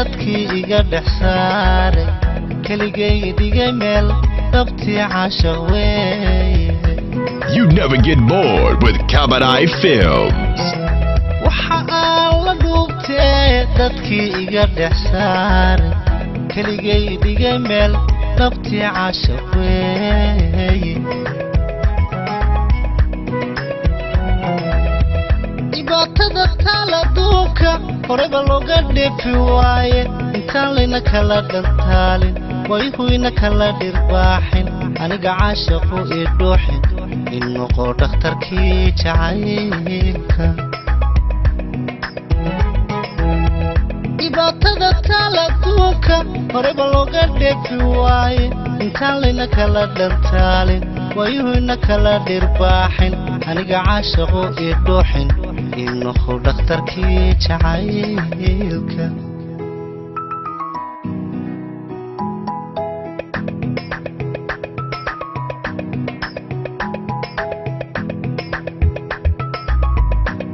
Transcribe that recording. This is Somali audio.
dadkii iga dhex saaray keligay digay meel dhabtii caashaq weeye You never get bored with Kabadai Films. waxa aan la dhuubtee dadkii iga dhex saaray keligay digay meel dhabtii caashaq weeye dhibaatada taala duubka horeba looga dheefi waaye intaan layna kala dhantaalin wayhuyna kala dhirbaaxin aniga caashaqu ii dhuuxin in noqo dhakhtarkii jacaylka dhibaatada taala duubka horeba looga dheefi waaye intaan layna kala dhantaalin wayhuyna kala dhirbaaxin aniga caashaqu ii dhuuxin in noqo dhakhtarkii jacaylka